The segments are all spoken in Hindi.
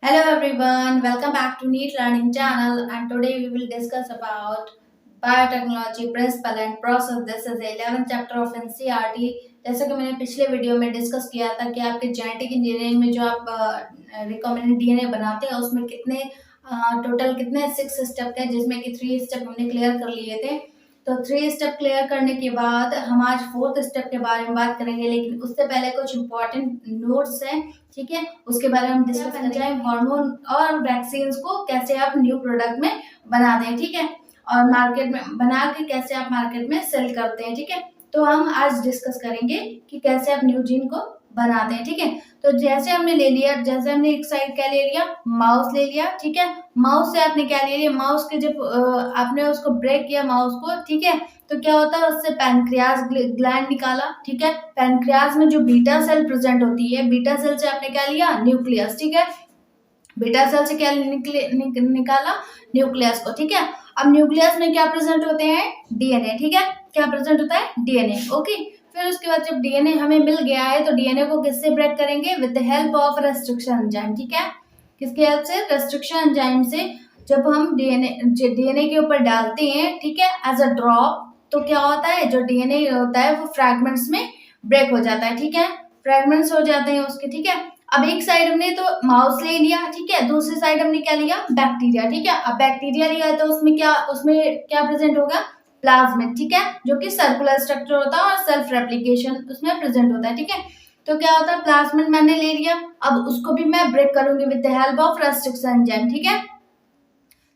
Hello everyone, welcome back to Neat Learning channel and today we will discuss about biotechnology principle and process. This is the 11th chapter of NCERT. जैसे कि मैंने पिछले वीडियो में डिस्कस किया था कि आपके जेनेटिक इंजीनियरिंग में जो आप रिकॉम्बिनेंट डीएनए बनाते हैं उसमें कितने टोटल कितने 6 स्टेप थे जिसमें कि 3 स्टेप हमने क्लियर कर लिए थे। तो 3 स्टेप क्लियर करने के बाद हम आज 4th स्टेप के बारे में बात करेंगे, लेकिन उससे पहले कुछ इंपॉर्टेंट नोट्स हैं, ठीक है, उसके बारे में हम डिस्कस करेंगे। हार्मोन और वैक्सीन को कैसे आप न्यू प्रोडक्ट में बना दें, ठीक है, और मार्केट में बना के कैसे आप मार्केट में सेल करते हैं, ठीक है। तो हम आज डिस्कस करेंगे कि कैसे आप न्यू जीन को बनाते हैं, ठीक है। तो जैसे हमने ले लिया, जैसे हमने एक साइड क्या ले लिया, माउस ले लिया, ठीक है। माउस से आपने क्या ले लिया, माउस के जब आपने उसको ब्रेक किया माउस को, ठीक है, तो क्या होता है उससे पैनक्रियाज ग्लैंड निकाला, ठीक है। पैनक्रियाज में जो बीटा सेल प्रेजेंट होती है, बीटा सेल से आपने क्या लिया, न्यूक्लियस, ठीक है। बीटा सेल से क्या निकाला, न्यूक्लियस को, ठीक है। अब न्यूक्लियस में क्या प्रेजेंट होते हैं, डीएनए, ठीक है, क्या प्रेजेंट होता है, डीएनए, ओके। फिर उसके बाद जब डीएनए हमें मिल गया है तो डीएनए को किससे ब्रेक करेंगे, with the help of restriction enzyme, ठीक है। किसके हेल्प से, रेस्ट्रिक्शन एंजाइम से। जब हम डीएनए के ऊपर डालते हैं, ठीक है, एज अ ड्रॉप, तो क्या होता है, जो डीएनए होता है वो फ्रैगमेंट्स में ब्रेक हो जाता है, ठीक है, फ्रैगमेंट्स हो जाते हैं उसके, ठीक है। अब एक साइड हमने तो माउस ले लिया, ठीक है, दूसरी साइड हमने क्या लिया, बैक्टीरिया, ठीक है। अब बैक्टीरिया लिया है तो उसमें क्या प्रेजेंट होगा, प्लाज्मिड, ठीक है, जो कि सर्कुलर स्ट्रक्चर होता है और सेल्फ रेप्लिकेशन उसमें प्रेजेंट होता है, ठीक है। तो क्या होता है, प्लाज्मिड मैंने ले लिया, अब उसको भी मैं ब्रेक करूंगी with the help of restriction enzyme, ठीक है।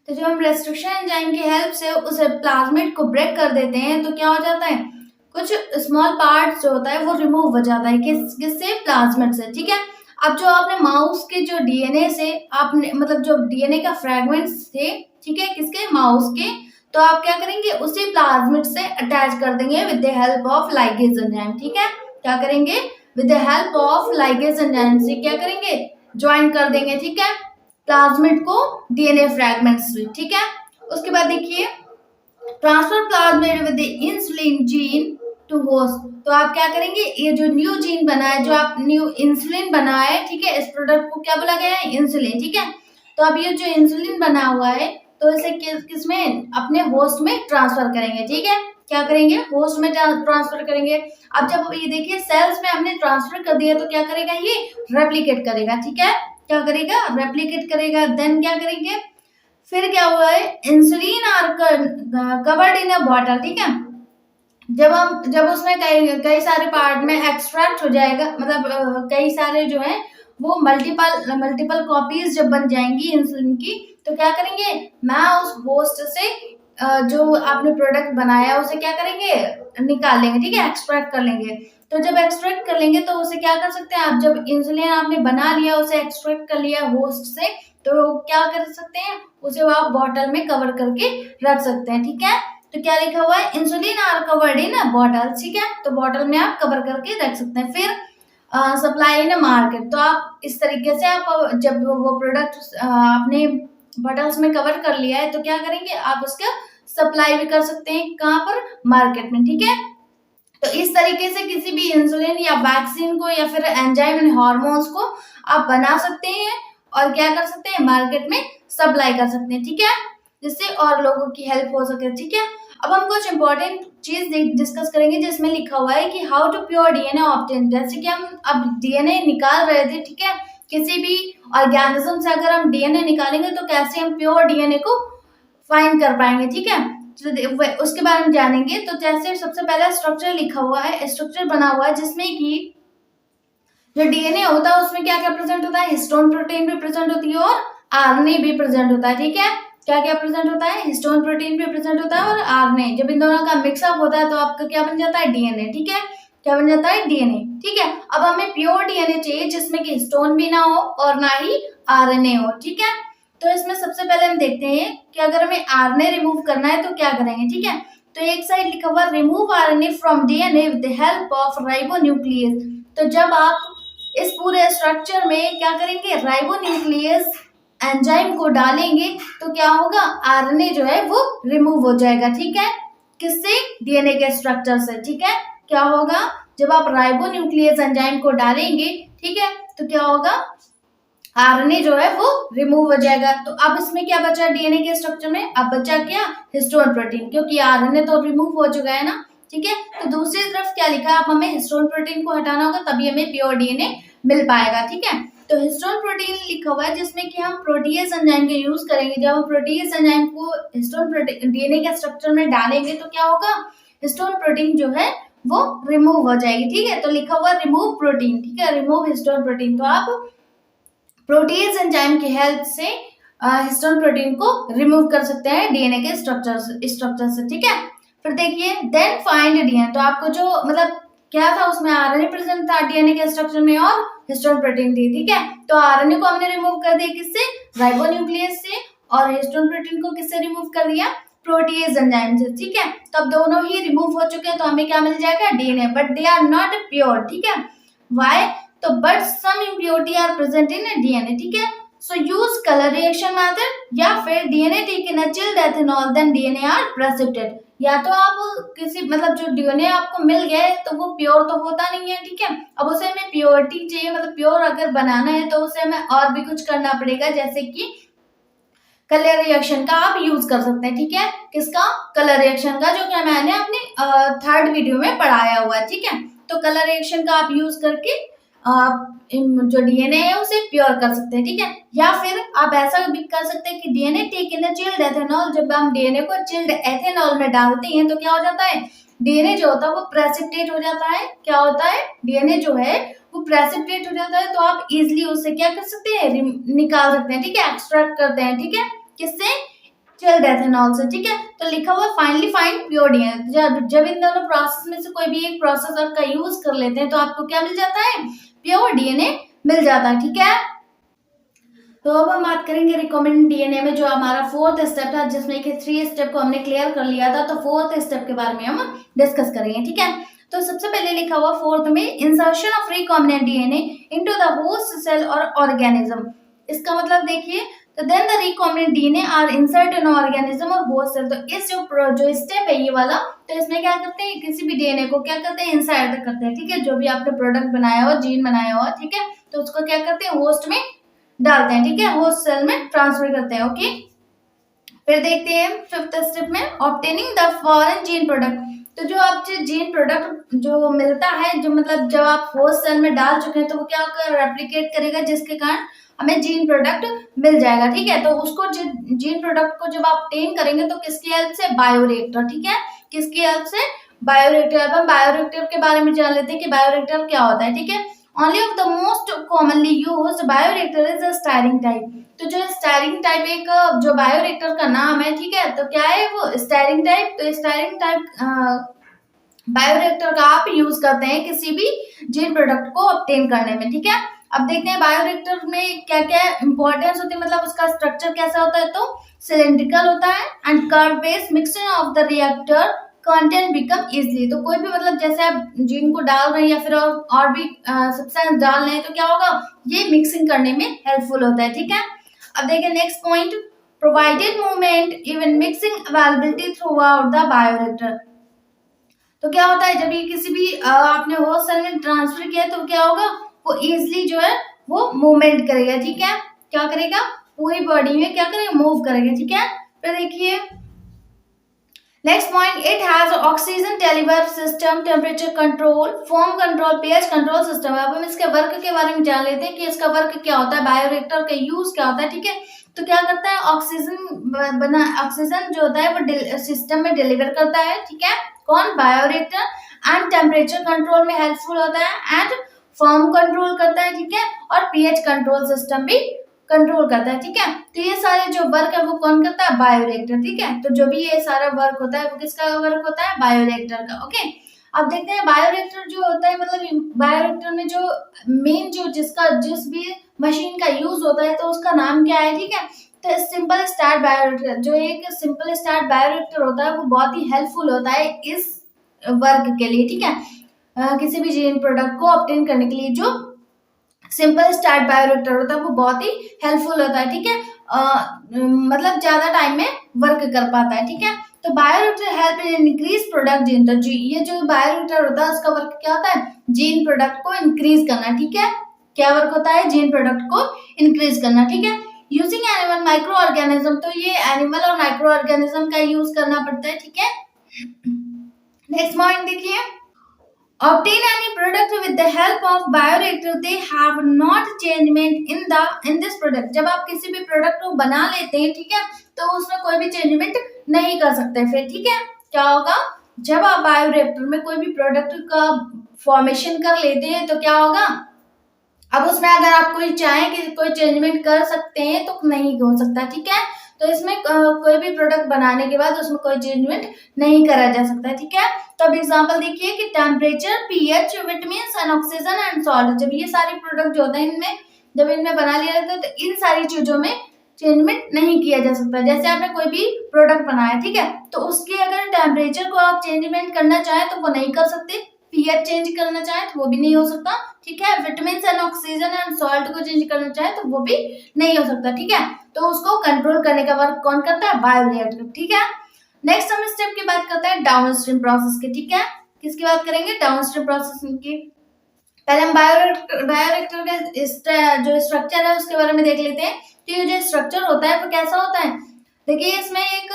तो जब हम रेस्ट्रिक्शन एंजाइम की हेल्प से उस प्लाज्मिड को ब्रेक कर देते हैं तो क्या हो जाता है, कुछ स्मॉल पार्ट जो होता है वो रिमूव हो जाता है, किससे, प्लाज्मिड से, ठीक है। अब जो आपने माउस के जो डीएनए से आपने मतलब जो डीएनए का फ्रैगमेंट्स थे, ठीक है, किसके, माउस के, तो आप क्या करेंगे, उसी प्लाज्मिड से अटैच कर देंगे with the help of ligase enzyme, ठीक है। क्या करेंगे, with the help of ligase enzyme से क्या करेंगे, ज्वाइन कर देंगे, ठीक है, प्लाज्मिड को डीएनए फ्रैगमेंट्स में, ठीक है। उसके बाद देखिए, transfer plasmid with the insulin gene to host. तो आप क्या करेंगे, ये जो न्यू जीन बना है, जो आप न्यू इंसुलिन बना है, ठीक है, इस प्रोडक्ट को क्या बोला गया है, इंसुलिन, ठीक है। तो अब ये जो इंसुलिन बना हुआ है तो इसे किसमें, अपने होस्ट में ट्रांसफर करेंगे, ठीक है। क्या करेंगे, होस्ट में ट्रांसफर करेंगे। अब जब ये देखिए सेल्स में हमने ट्रांसफर कर दिया तो क्या करेगा, ये रेप्लिकेट करेगा, ठीक है, क्या करेगा, रेप्लिकेट करेगा। देन क्या करेंगे, फिर क्या हुआ है, insulin are covered in a bottle, ठीक है। जब उसमें कई कई सारे पार्ट में एक्सट्रैक्ट हो जाएगा, मतलब कई सारे जो है वो मल्टीपल मल्टीपल कॉपीज जब बन जाएंगी इंसुलिन की, तो क्या करेंगे, मैं उस होस्ट से जो आपने प्रोडक्ट बनाया है उसे क्या करेंगे, निकाल लेंगे, ठीक है, एक्सट्रैक्ट कर लेंगे। तो जब एक्सट्रैक्ट कर लेंगे तो उसे क्या कर सकते हैं आप, जब इंसुलिन आपने बना लिया, उसे एक्सट्रैक्ट कर लिया होस्ट से, तो क्या कर सकते हैं, उसे आप बॉटल में कवर करके रख सकते हैं, ठीक है। तो क्या लिखा हुआ है, insulin are covered in bottle, ठीक है, तो बॉटल में आप कवर करके रख सकते हैं। फिर सप्लाई इन मार्केट, तो आप इस तरीके से आप जब वो प्रोडक्ट आपने बॉटल्स में कवर कर लिया है तो क्या करेंगे, आप उसका सप्लाई भी कर सकते हैं, कहाँ पर, मार्केट में, ठीक है। तो इस तरीके से किसी भी इंसुलिन या वैक्सीन को या फिर एंजाइम एंड हार्मोन्स को आप बना सकते हैं और क्या कर सकते हैं, मार्केट में सप्लाई कर सकते हैं, ठीक है, जिससे और लोगों की हेल्प हो सके, ठीक है। अब हम कुछ इंपॉर्टेंट चीज डिस्कस करेंगे जिसमें लिखा हुआ है कि how to pure DNA obtain. जैसे कि हम अब डीएनए निकाल रहे थे, ठीक है, किसी भी ऑर्गेनिज्म से अगर हम डीएनए निकालेंगे तो कैसे हम प्योर डीएनए को फाइंड कर पाएंगे, ठीक है। तो उसके बारे में जानेंगे। तो जैसे सबसे पहला स्ट्रक्चर लिखा हुआ है, स्ट्रक्चर बना हुआ है जिसमें कि जो डीएनए होता है उसमें क्या क्या प्रेजेंट होता है, हिस्टोन प्रोटीन भी प्रेजेंट होती है और आरएनए भी प्रेजेंट होता है, ठीक है। क्या क्या प्रेजेंट होता है, हिस्टोन प्रोटीन भी प्रेजेंट होता है और आरएनए। जब इन दोनों का मिक्सअप होता है तो आपका क्या बन जाता है, डीएनए, ठीक है, क्या बन जाता है, डीएनए, ठीक है। अब हमें प्योर डीएनए चाहिए जिसमें कि हिस्टोन भी ना हो और ना ही आरएनए हो, ठीक है। तो इसमें सबसे पहले हम देखते हैं कि अगर हमें आरएनए रिमूव करना है तो क्या करेंगे, ठीक है। तो एक साइड लिखा हुआ remove RNA from DNA with the help of ribonuclease. तो जब आप इस पूरे स्ट्रक्चर में क्या करेंगे, राइबोन्यूक्लियस एंजाइम को डालेंगे तो क्या होगा, आरएनए जो है वो रिमूव हो जाएगा, ठीक है, किससे, डीएनए के स्ट्रक्चर से, ठीक है। क्या होगा, जब आप राइबोन्यूक्लियस एंजाइम को डालेंगे, ठीक है, तो क्या होगा, आरएनए जो है वो रिमूव हो जाएगा। तो अब इसमें क्या बचा डीएनए के स्ट्रक्चर में, अब बचा क्या, हिस्टोन प्रोटीन, क्योंकि आरएनए तो रिमूव हो चुका है ना। ठीक है, तो दूसरी तरफ क्या लिखा है, अब हमें हिस्टोन प्रोटीन को हटाना होगा, तभी हमें प्योर डीएनए मिल पाएगा। ठीक है, तो हिस्टोन प्रोटीन लिखा हुआ है जिसमें कि हम प्रोटीएज एंजाइम का यूज करेंगे। जब हम प्रोटीएज एंजाइम को हिस्टोन प्रोटीन डीएनए के स्ट्रक्चर में डालेंगे तो क्या होगा, हिस्टोन प्रोटीन जो है वो रिमूव हो जाएगी। ठीक है, तो लिखा हुआ रिमूव प्रोटीन, ठीक है, रिमूव हिस्टोन प्रोटीन। तो आप प्रोटीज एंजाइम की हेल्प से हिस्टोन प्रोटीन को रिमूव कर सकते हैं डीएनए के स्ट्रक्चर से। ठीक है, फिर देखिए देन फाइंड डीएनए, तो आपको जो मतलब क्या था उसमें आरएनए प्रेजेंट था डीएनए के स्ट्रक्चर में और हिस्टोन प्रोटीन थी। ठीक है, तो आरएनए को हमने रिमूव कर दिया किससे, राइबोन्यूक्लियस से, और हिस्टोन प्रोटीन को किससे रिमूव कर दिया, प्रोटीज एंजाइम से। ठीक है, तो अब दोनों ही रिमूव हो चुके हैं, तो हमें क्या मिल जाएगा, DNA, but they are not pure. ठीक है, वाई, तो but some impurity are present in DNA. ठीक है, so use colour reaction method या फिर DNA taken a chilled ethanol then DNA are precipitate. या तो आप किसी मतलब जो डीएनए आपको मिल गया है तो वो प्योर तो होता नहीं है। ठीक है, अब उसे हमें प्योरिटी चाहिए, मतलब प्योर अगर बनाना है तो उसे हमें और भी कुछ करना पड़ेगा, जैसे कि कलर रिएक्शन का आप यूज कर सकते हैं। ठीक है, किसका, कलर रिएक्शन का, जो कि मैंने अपने थर्ड वीडियो में पढ़ाया हुआ है। ठीक है, तो कलर रिएक्शन का आप यूज करके जो डीएनए है उसे प्योर कर सकते हैं। ठीक है, या फिर आप ऐसा भी कर सकते हैं कि डीएनए टेक इन चिल्ड एथेनॉल, जब हम डीएनए को चिल्ड एथेनॉल में डालते हैं तो क्या हो जाता है, डीएनए जो होता है वो प्रेसिपिटेट हो जाता है। क्या होता है, डीएनए जो है वो प्रेसिपिटेट हो जाता है, तो आप इजिली उससे क्या कर सकते हैं, निकाल सकते हैं। ठीक है, एक्सट्रैक्ट करते हैं। ठीक है, किससे, चिल्ड एथेनॉल से। ठीक है, तो लिखा हुआ फाइनली फाइंड प्योर डीएनए। जब इन दोनों प्रोसेस में से कोई भी एक प्रोसेस का यूज कर लेते हैं तो आपको क्या मिल जाता है, प्योर डीएनए मिल जाता है। ठीक है, तो अब हम बात करेंगे रिकॉम्बिनेंट डीएनए में, जो हमारा फोर्थ स्टेप था, जिसमें कि 3 स्टेप को हमने क्लियर कर लिया था, तो फोर्थ स्टेप के बारे में हम डिस्कस करेंगे। ठीक है, तो सबसे पहले लिखा हुआ फोर्थ में, insertion of recombinant DNA into the host cell और ऑर्गेनिज्म। इसका मतलब देखिए, तो then the recombinant DNA are insert in organism और होस्ट सेल। तो इस जो स्टेप है ये वाला, तो इसमें क्या करते हैं, किसी भी डीएनए को क्या करते हैं, इंसर्ट करते हैं। ठीक है, जो भी आपने प्रोडक्ट बनाया हो, जीन बनाया हो, ठीक है, तो उसको क्या करते हैं, होस्ट में डालते हैं। ठीक है, होस्ट सेल में ट्रांसफर करते हैं। ओके, फिर देखते हैं फिफ्थ स्टेप में, obtaining the foreign gene product. तो जो आपको जीन प्रोडक्ट जो मिलता है, जो मतलब जब आप होस्ट सेल में डाल चुके हैं तो वो क्या होगा, रेप्लिकेट करेगा, जिसके कारण हमें जीन प्रोडक्ट मिल जाएगा। ठीक है, तो उसको जीन प्रोडक्ट को जब आप ऑब्टेन करेंगे तो किसकी हेल्प से, बायोरिएक्टर। ठीक है, किसकी हेल्प से, बायोरिएक्टर। अब हम बायोरिएक्टर के बारे में जान लेते हैं कि बायोरिएक्टर क्या होता है। ठीक है, only of the most commonly used bioreactor is a steering type. तो जो स्टायरिंग टाइप एक जो बायोरिएक्टर का नाम है, ठीक है, तो क्या है वो, स्टायरिंग टाइप। तो स्टायरिंग टाइप बायोरिएक्टर का आप यूज करते हैं किसी भी जीन प्रोडक्ट को ऑब्टेन करने में। ठीक है, अब देखते हैं बायोरिएक्टर में क्या क्या इंपॉर्टेंस होती है, मतलब उसका स्ट्रक्चर कैसा होता है। तो सिलेंड्रिकल होता है and curve based, mixing of the reactor content become easily. तो कोई भी मतलब जैसे आप जीन को डाल रहे हैं या फिर और भी सब्सटेंस डाल रहे हैं तो क्या होगा, ये मिक्सिंग करने में हेल्पफुल होता है। ठीक है, अब देखिए next point, provided movement even mixing availability through out the bioreactor. तो क्या होता है, जब ये किसी भी आपने होस्ट सेल में ट्रांसफर किया तो क्या होगा, वो इजिली जो है वो मूवमेंट करेगा। ठीक है, क्या करेगा, पूरी बॉडी में क्या करेगा, मूव करेगा। ठीक है, तो देखिए next point, it has oxygen deliver system, temperature control, form control, pH control system. अब हम इसके वर्क के बारे में जान लेते हैं कि इसका वर्क क्या होता है, बायोरिएक्टर का यूज क्या होता है। ठीक है, तो क्या करता है, ऑक्सीजन जो होता है वो सिस्टम में डिलीवर करता है। ठीक है, कौन, बायोरिएक्टर, एंड टेम्परेचर कंट्रोल में हेल्पफुल होता है, एंड फॉर्म कंट्रोल करता है। ठीक है, और पीएच कंट्रोल सिस्टम भी कंट्रोल करता है। ठीक है, तो ये सारे जो वर्क है वो कौन करता है, बायोरिएक्टर। ठीक है, तो जो भी ये सारा वर्क होता है वो किसका वर्क होता है, बायोरिएक्टर का। ओके, अब देखते हैं बायोरिएक्टर जो होता है, मतलब बायोरिएक्टर में जो मेन जो जिस भी मशीन का यूज होता है तो उसका नाम क्या है। ठीक है, तो सिंपल स्टार्ट बायोरिएक्टर, जो एक सिंपल स्टार्ट बायोरिएक्टर होता है वो बहुत ही हेल्पफुल होता है इस वर्क के लिए। ठीक है, किसी भी जीन प्रोडक्ट को ऑब्टेन करने के लिए जो सिंपल स्टार्ट बायोरिएक्टर होता है वो बहुत ही हेल्पफुल होता है। ठीक है, मतलब ज्यादा टाइम में वर्क कर पाता है। ठीक है, तो bioreactor help in increase product gene. तो ये जो बायोरिएक्टर होता है उसका वर्क क्या होता है, जीन प्रोडक्ट को इंक्रीज करना। ठीक है, क्या वर्क होता है, जीन प्रोडक्ट को इंक्रीज करना, ठीक है। यूजिंग एनिमल माइक्रो ऑर्गेनिज्म, तो ये एनिमल और माइक्रो ऑर्गेनिज्म का यूज करना पड़ता है, ठीक है। नेक्स्ट पॉइंट देखिए, obtain any product with the help of bioreactor, they have not changement in this product। जब आप किसी भी प्रोडक्ट को बना लेते हैं, ठीक है, तो उसमें कोई भी चेंजमेंट नहीं कर सकते फिर, ठीक है। क्या होगा, जब आप बायोरिएक्टर में कोई भी प्रोडक्ट का फॉर्मेशन कर लेते हैं तो क्या होगा, अब उसमें अगर आप कोई चाहें कि कोई चेंजमेंट कर सकते हैं तो नहीं हो सकता, ठीक है। तो इसमें कोई भी प्रोडक्ट बनाने के बाद उसमें कोई चेंजमेंट नहीं करा जा सकता, ठीक है। तो अब एग्जांपल देखिए कि temperature, pH, vitamins and oxygen and salt, जब ये सारे प्रोडक्ट जो होते हैं इनमें जब इनमें बना लिया जाता है तो इन सारी चीजों में चेंजमेंट नहीं किया जा सकता। जैसे आपने कोई भी प्रोडक्ट बनाया, ठीक है, तो उसके अगर टेम्परेचर को आप चेंजमेंट करना चाहें तो वो नहीं कर सकते, पीएच चेंज करना चाहे तो वो भी नहीं हो सकता, ठीक है। Vitamin and oxygen and salt को चेंज करना चाहे तो वो भी नहीं हो सकता, ठीक है। तो उसको कंट्रोल करने का वर्क कौन करता है, बायोरिएक्टर, ठीक है। नेक्स्ट हम स्टेप की बात करते हैं डाउनस्ट्रीम प्रोसेस की, ठीक है। किसकी बात करेंगे, डाउनस्ट्रीम प्रोसेसिंग की। पहले हम बायोरिएक्टर का जो स्ट्रक्चर है उसके बारे में देख लेते हैं। तो ये जो स्ट्रक्चर होता है वो कैसा होता है, देखिए इसमें एक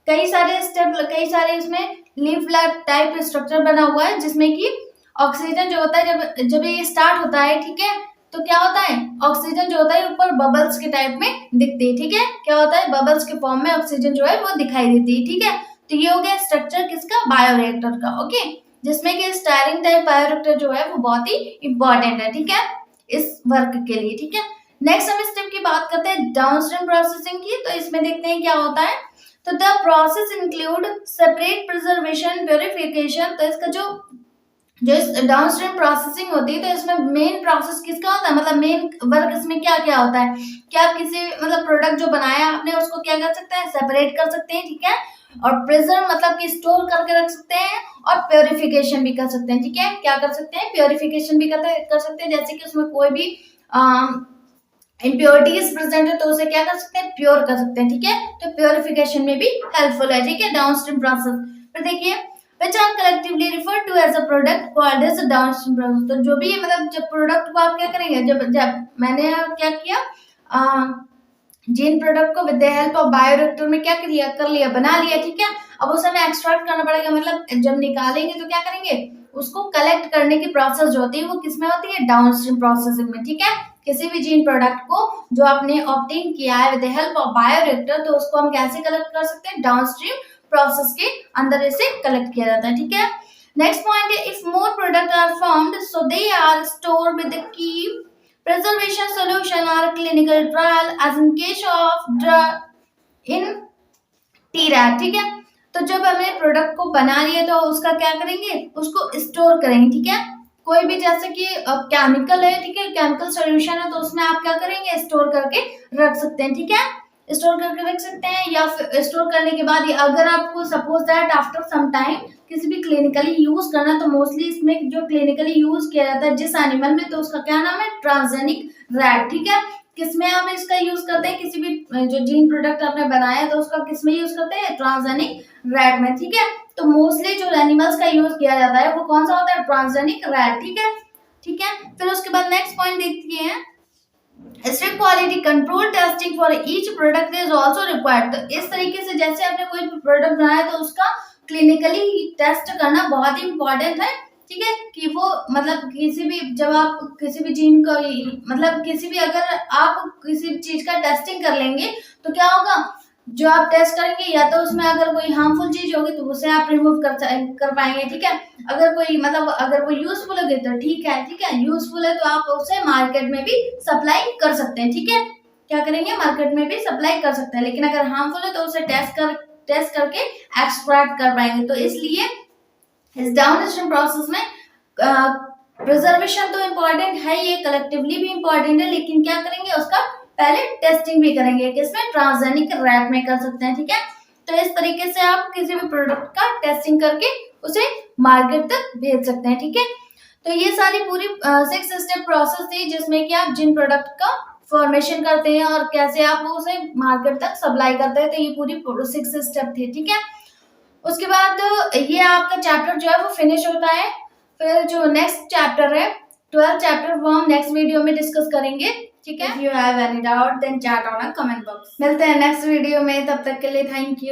कई सारे इसमें लीफ लैब टाइप स्ट्रक्चर बना हुआ है, जिसमें कि ऑक्सीजन जो होता है जब ये स्टार्ट होता है, ठीक है, तो क्या होता है, ऑक्सीजन जो होता है ऊपर बबल्स के टाइप में दिखती है, ठीक है। क्या होता है, बबल्स के फॉर्म में ऑक्सीजन जो है वो दिखाई देती है, ठीक है। तो ये हो गया स्ट्रक्चर किसका, बायोरिएक्टर का, ओके। जिसमें कि स्टायरिंग टाइप बायोरिएक्टर जो है वो बहुत ही इंपॉर्टेंट है, ठीक है, इस वर्क के लिए, ठीक है। नेक्स्ट हम स्टेप की बात करते हैं डाउनस्ट्रीम प्रोसेसिंग की। तो इसमें देखते हैं क्या होता है। तो the process include separate preservation, purification. तो इसका जो डाउनस्ट्रीम प्रोसेसिंग होती है तो इसमें मेन प्रोसेस किसका होता है, मतलब मेन वर्क इसमें क्या क्या होता है, क्या आप किसी मतलब प्रोडक्ट जो बनाया आपने उसको क्या कर सकते हैं, सेपरेट कर सकते हैं, ठीक है। और प्रिजर्व मतलब कि स्टोर करके रख सकते हैं, और प्योरिफिकेशन भी कर सकते हैं, ठीक है। क्या कर सकते हैं, प्योरिफिकेशन भी कर सकते हैं, जैसे कि उसमें कोई भी इम्प्योरिटीज प्रेजेंट है तो उसे क्या कर सकते हैं, प्योर कर सकते हैं, ठीक है। तो प्योरिफिकेशन में भी हेल्पफुल है, ठीक है, डाउनस्ट्रीम प्रोसेस। फिर देखिए which are collectively referred to as a product called as a downstream process। तो जो भी मतलब जब प्रोडक्ट को आप क्या करेंगे, जब मैंने क्या किया, जीन प्रोडक्ट को with the help of bioreactor में क्या कर लिया, बना लिया, ठीक है। अब उसे हमें एक्सट्रैक्ट करना पड़ेगा, मतलब जब निकालेंगे तो क्या करेंगे, उसको कलेक्ट करने की प्रोसेस जो होती है वो किसमें होती है, डाउनस्ट्रीम प्रोसेसिंग में, ठीक है। किसी भी जीन प्रोडक्ट को जो आपने ऑब्टेन किया है with the help of bioreactor, तो उसको हम कैसे कलेक्ट कर सकते हैं, डाउनस्ट्रीम प्रोसेस के अंदर इसे कलेक्ट किया जाता है, ठीक है। नेक्स्ट पॉइंट है, if more product are found so they are stored with the key preservation solution or clinical trial as in case of drug in TRAT, ठीक है। तो जब हमने प्रोडक्ट को बना लिया तो उसका क्या करेंगे, उसको स्टोर करेंगे, ठीक है। कोई भी जैसे कि केमिकल है, ठीक है, केमिकल सॉल्यूशन है तो उसमें आप क्या करेंगे, स्टोर करके रख सकते हैं, ठीक है। स्टोर करके रख सकते हैं, या फिर स्टोर करने के बाद अगर आपको suppose that after some time किसी भी क्लिनिकली यूज करना, तो मोस्टली इसमें जो क्लिनिकली यूज किया जाता है जिस एनिमल में, तो उसका क्या नाम है, ट्रांसजेनिक रैट, ठीक है। किसमें हम इसका यूज करते हैं, किसी भी जो जीन प्रोडक्ट आपने बनाया है तो उसका किसमें यूज करते हैं, ट्रांसजेनिक रैट में, ठीक है। तो मोस्टली जो एनिमल्स का यूज किया जाता है वो कौन सा होता है, ट्रांसजेनिक रैट, ठीक है, ठीक है। फिर उसके बाद नेक्स्ट पॉइंट देखते हैं, strict quality control testing for each product is also required। तो इस तरीके से जैसे आपने कोई प्रोडक्ट बनाया तो उसका क्लिनिकली टेस्ट करना बहुत ही इंपॉर्टेंट है, ठीक है। कि वो मतलब किसी भी जब आप किसी भी जीन का मतलब किसी भी अगर आप किसी भी चीज का टेस्टिंग कर लेंगे तो क्या होगा, जो आप टेस्ट करेंगे या तो उसमें अगर कोई हार्मफुल चीज होगी तो उसे आप रिमूव कर पाएंगे, ठीक है। अगर कोई मतलब अगर वो यूजफुल होगी तो ठीक है, यूजफुल है तो आप उसे मार्केट में भी सप्लाई कर सकते हैं, ठीक है। क्या करेंगे, मार्केट में भी सप्लाई कर सकते हैं, लेकिन अगर हार्मफुल है तो उसे टेस्ट करके एक्सट्रैक्ट कर पाएंगे। तो इसलिए इस डाउनस्ट्रीम प्रोसेस में प्रिजर्वेशन तो इम्पोर्टेंट है, ये कलेक्टिवली भी इम्पोर्टेंट है, लेकिन क्या करेंगे, उसका पहले टेस्टिंग भी करेंगे, किसमें, ट्रांसजेनिक रैट में कर सकते हैं, ठीक है। तो इस तरीके से आप किसी भी प्रोडक्ट का टेस्टिंग करके उसे मार्केट तक भेज सकते हैं, ठीक है। तो ये सारी पूरी 6 स्टेप प्रोसेस थी जिसमें कि आप जिन प्रोडक्ट का फॉर्मेशन करते हैं और कैसे आप उसे मार्केट तक सप्लाई करते हैं, तो ये पूरी 6 स्टेप थी, ठीक है। उसके बाद ये आपका चैप्टर जो है वो फिनिश होता है। फिर जो नेक्स्ट चैप्टर है 12th चैप्टर वो हम नेक्स्ट वीडियो में डिस्कस करेंगे, ठीक है। If you have any doubt then chat on a comment box. मिलते हैं नेक्स्ट वीडियो में, तब तक के लिए थैंक यू।